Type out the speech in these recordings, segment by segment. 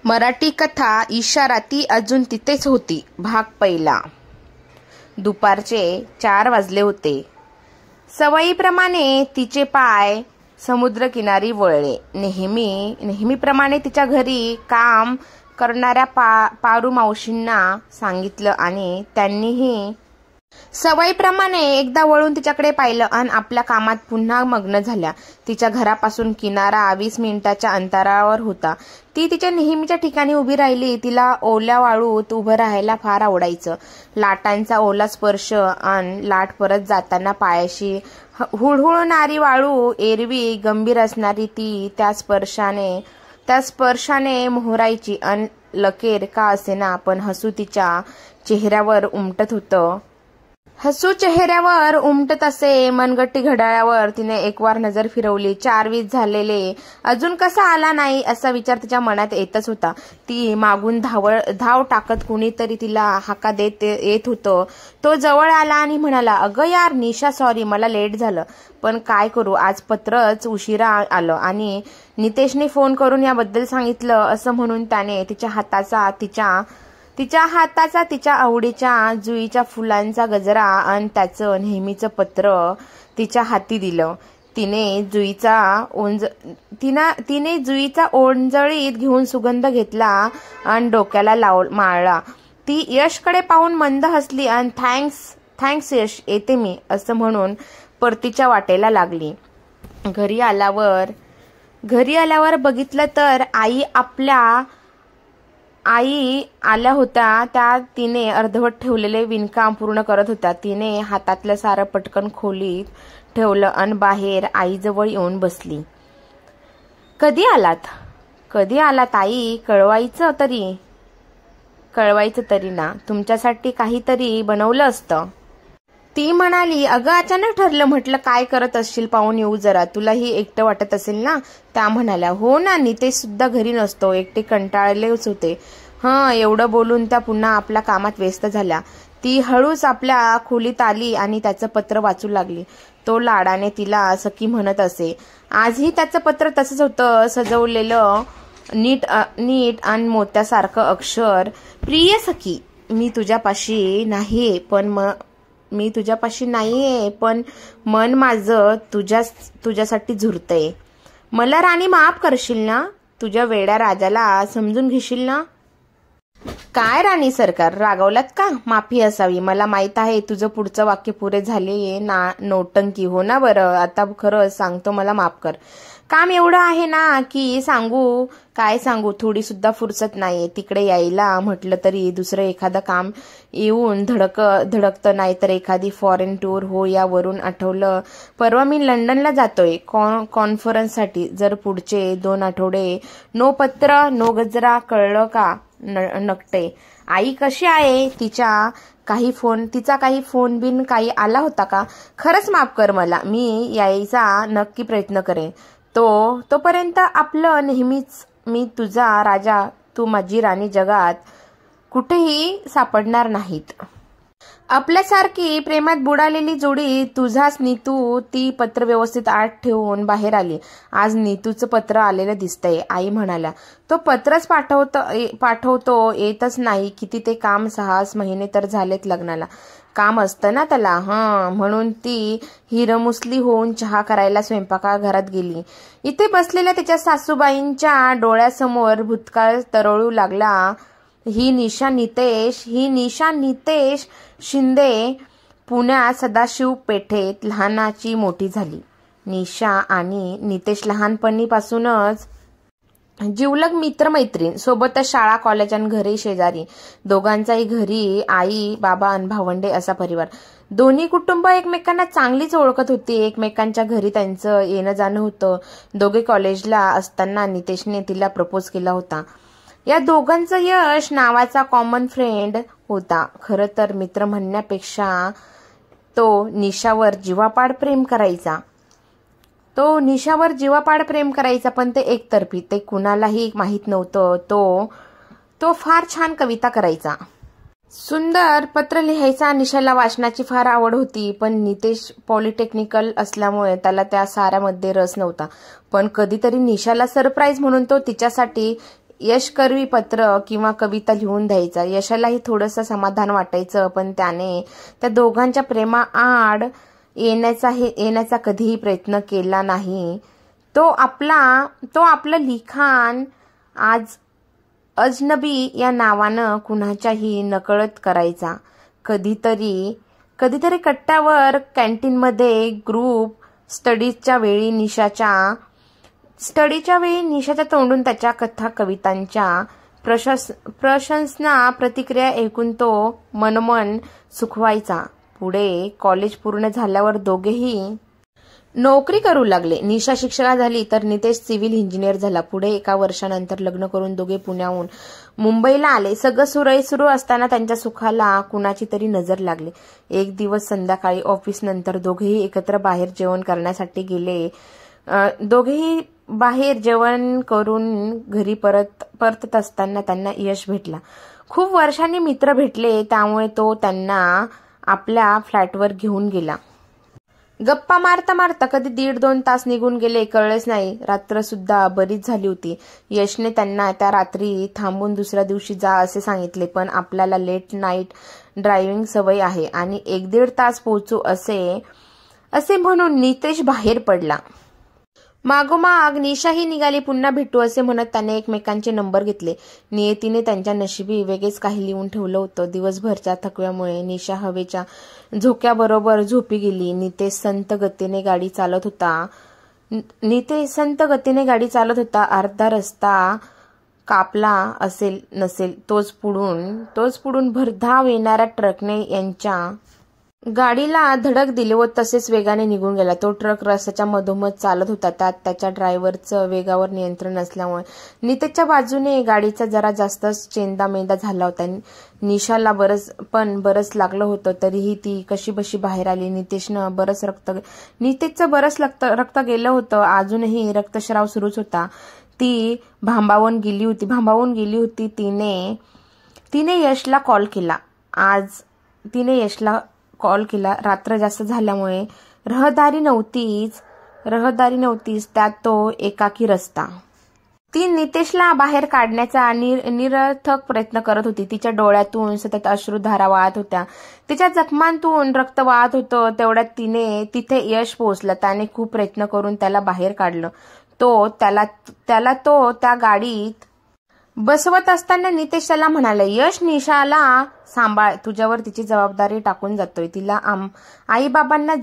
मराठी कथा इशारा ती अजून तिथेच होती. भाग पहिला. दुपारचे 4 वाजले होते. सवयीप्रमाणे तिचे पाय समुद्रकिनारी वळले. नेहमीप्रमाणे तिच्या घरी काम करणाऱ्या पारू मावशींना सांगितलं आणि त्यांनीही सवयीप्रमाणे एकदा वळून तिच्याकडे पाहिलं आणि आपल्या कामात पुन्हा मग्न झाल्या. तिच्या घरापासून किनारा 20 मिनिटाच्या अंतरावर होता. ती तिच्या नेहमीच्या ठिकाणी उभी राहिली. तिला ओल्या वाळूत उभं राहायला फार आवडायचं. लाटांचा ओला स्पर्श आणि लाट परत जाताना पायाशी हुळहुळणारी वाळू, एरवी गंभीर असणारी ती त्या स्पर्शाने मोहरायची आणि लकेर का असेना पण हसू तिच्या चेहऱ्यावर उमटत होतं. उमटत असे. मनगट्टी घड्याळावर तिने एकवार नजर फिरवली. 4:20 झालेले. अजून कसा आला नाही असा विचार तिच्या मनात येतच होता. ती मागून धाव टाकत कुणीतरी तिला हाका देत येत होतं. तो जवळ आला आणि म्हणाला, अगं यार निशा, सॉरी मला लेट झालं. पण काय करू, आज पत्रच उशिरा आलं आणि नितेशने फोन करून याबद्दल सांगितलं असं म्हणून त्याने तिच्या हाताचा तिच्या आवडीच्या जुईच्या फुलांचा गजरा आणि त्याचं नेहमीचं पत्र तिच्या हाती दिलं. तिने जुईचा ओंजळीत घेऊन सुगंध घेतला आणि डोक्याला माळला. ती यशकडे पाहून मंद हसली आणि थँक्स यश, येते मी असं म्हणून परतीच्या वाटेला लागली. घरी आल्यावर बघितलं तर आई आल्या होत्या. त्या तिने अर्धवट ठेवलेले विणकाम पूर्ण करत होत्या. तिने हातातलं सारं पटकन खोलीत ठेवलं आणि बाहेर आईजवळ येऊन बसली. कधी आलात आई? कळवायचं तरी ना, तुमच्यासाठी काहीतरी बनवलं असतं. ती म्हणाली, अगं अचानक ठरलं. म्हटलं काय करत असशील, पाहून येऊ जरा, तुलाही एकटं वाटत असेल ना. त्या म्हणाल्या, हो ना, नितेश सुद्धा घरी नसतो, एकटे कंटाळलेच होते. एवढं बोलून त्या पुन्हा आपल्या कामात व्यस्त झाल्या. ती हळूच आपल्या खोलीत आली आणि त्याचं पत्र वाचू लागली. तो लाडाने तिला सखी म्हणत असे. आजही त्याचं पत्र तसंच होतं, सजवलेलं नीट आणि मोत्यासारखं अक्षर. प्रिय सखी, मी तुझ्यापाशी नाहीये पण मन माझं तुझ्यासाठी झुरतंय. मला राणी माफ करशील ना? तुझ्या वेड्या राजाला समजून घेशील ना? काय राणी सरकार, रागवलात का? माफी असावी. मला माहित आहे तुझं पुढचं वाक्य पुरे झाले ना, नौटंकी. हो ना? बरं, आता खरंच सांगतो, मला माफ कर. काम एवढं आहे ना की काय सांगू, थोडी सुद्धा फुरसत नाहीये. तिकडे यायला म्हटलं तरी दुसरं एखादं काम येऊन धडकतं, नाही तर एखादी फॉरेन टूर हो. यावरून आठवलं, परवा मी लंडनला जातोय कॉन्फरन्ससाठी. जर पुढचे 2 आठवडे नो पत्र नो गजरा, कळलं का? नकटे. आई कशी आहे? तिचा काही फोन बिन काही आला होता का? खरंच माफ कर मला, मी यायचा नक्की प्रयत्न करेन. तोपर्यंत आपलं नेहमीच, मी तुझा राजा, तू माझी राणी, जगात कुठेही सापडणार नाहीत. आपल्यासारखी प्रेमात बुडालेली जोडी तुझाच नीतू. ती पत्र व्यवस्थित आत ठेवून बाहेर आली. आज नीतूचं पत्र आलेलं दिसतंय, आई म्हणाल्या. तो पत्रच पाठवतो येतच नाही. किती ते काम, 6 महिने तर झालेत लग्नाला. काम असतं ना त्याला. म्हणून ती हिरमुसली होऊन चहा करायला स्वयंपाकघरात गेली. इथे बसलेल्या तिच्या सासूबाईंच्या डोळ्यासमोर भूतकाळ तरळू लागला. ही निशा नितेश शिंदे पुण्यात सदाशिव पेठेत लहानाची मोठी झाली. निशा आणि नितेश लहानपणीपासूनच जिवलग मित्रमैत्रीण, सोबतच शाळा, कॉलेज आणि घरी शेजारी. दोघांचाही घरी आई, बाबा आणि भावंडे असा परिवार. दोन्ही कुटुंब एकमेकांना चांगलीच ओळखत होती. एकमेकांच्या घरी त्यांचं येणं जाणं होतं. दोघे कॉलेजला असताना नितेशने तिला प्रपोज केला होता. या दोघांचं यश नावाचा कॉमन फ्रेंड होता. खरं तर मित्र म्हणण्यापेक्षा तो निशावर जीवापाड प्रेम करायचा. पण ते एकतर्फी, ते कुणालाही माहीत नव्हतं. तो फार छान कविता करायचा, सुंदर पत्र लिहायचा. निशाला वाचनाची फार आवड होती, पण नितेश पॉलिटेक्निकल असल्यामुळे त्याला त्या साऱ्यामध्ये रस नव्हता. पण कधीतरी निशाला सरप्राईज म्हणून तो तिच्यासाठी यशकर्वी पत्र किंवा कविता लिहून द्यायचा. यशालाही थोडंसं समाधान वाटायचं, पण त्याने त्या दोघांच्या प्रेमाआड येण्याचा कधीही प्रयत्न केला नाही. तो आपलं लिखाण आज अजनबी या नावानं कुणाच्याही नकळत करायचा. कधीतरी कट्ट्यावर कॅन्टीनमध्ये ग्रुप स्टडीच्या वेळी निशाच्या तोंडून त्याच्या कथा कवितांच्या प्रशंसना प्रतिक्रिया ऐकून तो मनोमन सुखवायचा. पुढे कॉलेज पूर्ण झाल्यावर दोघेही नोकरी करू लागले. निशा शिक्षिका झाली तर नितेश सिव्हिल इंजिनियर झाला. पुढे 1 वर्षानंतर लग्न करून दोघे पुण्याहून मुंबईला आले. सगळं सुरू असताना त्यांच्या सुखाला कुणाची तरी नजर लागली. एक दिवस संध्याकाळी ऑफिस नंतर दोघेही एकत्र बाहेर जेवण करण्यासाठी गेले. दोघेही बाहेर जेवण करून घरी परतत असताना त्यांना यश भेटला. खूप वर्षांनी मित्र भेटले, त्यामुळे तो त्यांना आपल्या फ्लॅटवर घेऊन गेला. गप्पा मारता कधी 1.5-2 तास निघून गेले कळलेच नाही. रात्र सुद्धा बरीच झाली होती. यशने त्यांना त्या रात्री थांबून दुसऱ्या दिवशी जा असे सांगितले, पण आपल्याला लेट नाईट ड्रायव्हिंग सवय आहे आणि 1-1.5 तास पोहोचू असे म्हणून नितेश बाहेर पडला. मागोमाग निशाही निघाली. पुन्हा भेटू असे म्हणत त्याने एकमेकांचे नंबर घेतले. नियतीने त्यांच्या नशिबी वेगळेच काही लिहून ठेवलं होतं. दिवसभरच्या थकव्यामुळे निशा हवेच्या झोक्याबरोबर झोपी गेली. नितेश संत गतीने गाडी चालत होता. अर्धा रस्ता कापला असेल नसेल तोच पुढून भरधाव येणाऱ्या ट्रकने यांच्या गाडीला धडक दिली व तसेच वेगाने निघून गेला. तो ट्रक रस्त्याच्या मधोमध चालत होता. त्यात त्याच्या ड्रायव्हरचं वेगावर नियंत्रण नसल्यामुळे नितेशच्या बाजूने गाडीचा जरा जास्तच चेंदामेंदा झाला होता. निशाला बरंच लागलं होतं, तरीही ती कशीबशी बाहेर आली. नितेशचं बरंच रक्त गेलं होतं. अजूनही रक्तस्राव सुरूच होता. ती भांबावून गेली होती. तिने यशला कॉल केला. रात्र जास्त झाल्यामुळे रहदारी नव्हतीच, त्यात तो एकाकी रस्ता. ती नितेशला बाहेर काढण्याचा निरर्थक प्रयत्न करत होती. तिच्या डोळ्यातून सतत अश्रुधारा वाहत होत्या. तिच्या जखमांतून रक्त वाहत होतं. तेवढ्यात तिथे यश पोहोचला. त्याने खूप प्रयत्न करून त्याला बाहेर काढलं. त्याला त्या गाडीत बसवत असताना नितेश त्याला म्हणाला, यश, निशाला सांभाळ, तुझ्यावर तिची जबाबदारी टाकून जातोय. तिला आईबाबांना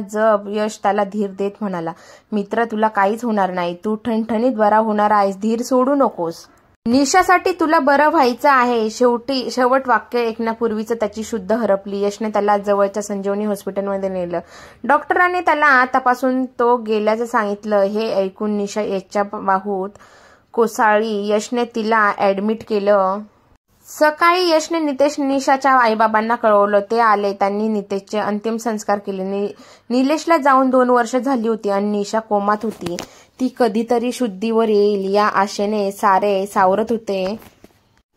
जप. यश त्याला धीर देत म्हणाला, मित्र, तुला काहीच होणार नाही. तू ठणठणीत बरा होणार आहेस. धीर सोडू नकोस. निशासाठी तुला बरं व्हायचं आहे. शेवट वाक्य ऐकण्यापूर्वीच त्याची शुद्ध हरपली. यशने त्याला जवळच्या संजीवनी हॉस्पिटलमध्ये नेलं. डॉक्टरांनी त्याला तपासून तो गेल्याचं सांगितलं. हे ऐकून निशा यशच्या बाहूत कोसळली. यशने तिला ऍडमिट केलं. सकाळी यशने निशाच्या आईबाबांना कळवलं. ते आले. त्यांनी नितेशचे अंतिम संस्कार केले. निलेशला जाऊन 2 वर्ष झाली होती आणि निशा कोमात होती. ती कधीतरी शुद्धीवर येईल या आशेने सारे सावरत होते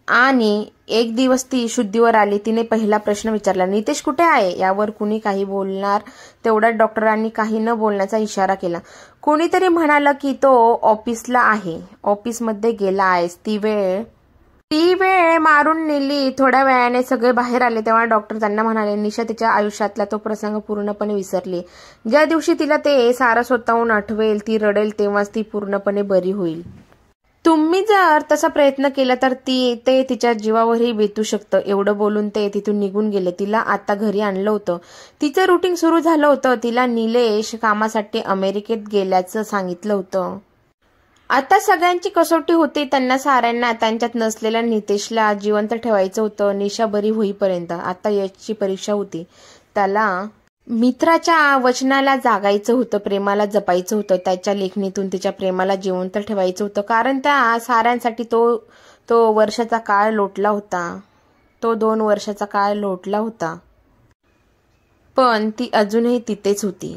आणि एक दिवस ती शुद्धीवर आली. तिने पहिला प्रश्न विचारला, नितेश कुठे आहे? यावर कुणी काही बोलणार तेवढ्यात डॉक्टरांनी काही न बोलण्याचा इशारा केला. कोणीतरी म्हणालं की तो ऑफिसला आहे. ऑफिसमध्ये गेला आहेस. ती वेळ मारून नेली. थोड्या वेळाने सगळे बाहेर आले तेव्हा डॉक्टर त्यांना म्हणाले, निशा तिच्या आयुष्यातला तो प्रसंग पूर्णपणे विसरली. ज्या दिवशी तिला ते सारं स्वतःहून आठवेल, ती रडेल, तेव्हाच ती पूर्णपणे बरी होईल. तुम्ही जर तसा प्रयत्न केला तर ते तिच्या जीवावरही बेतू शकतं. एवढं बोलून ते तिथून निघून गेले. तिला आता घरी आणलं होतं. तिचं रुटीन सुरू झालं होतं. तिला निलेश कामासाठी अमेरिकेत गेल्याचं सांगितलं होतं. आता सगळ्यांची कसोटी होती. त्यांना साऱ्यांना त्यांच्यात नसलेल्या नितेशला जिवंत ठेवायचं होतं निशा बरी होईपर्यंत. आता यशची परीक्षा होती. त्याला मित्राच्या वचनाला जागायचं होतं. प्रेमाला जपायचं होतं. त्याच्या लेखणीतून तिच्या प्रेमाला जिवंत ठेवायचं होतं. कारण त्या साऱ्यांसाठी तो वर्षाचा काळ लोटला होता. तो 2 वर्षाचा काळ लोटला होता. पण ती अजूनही तिथेच होती.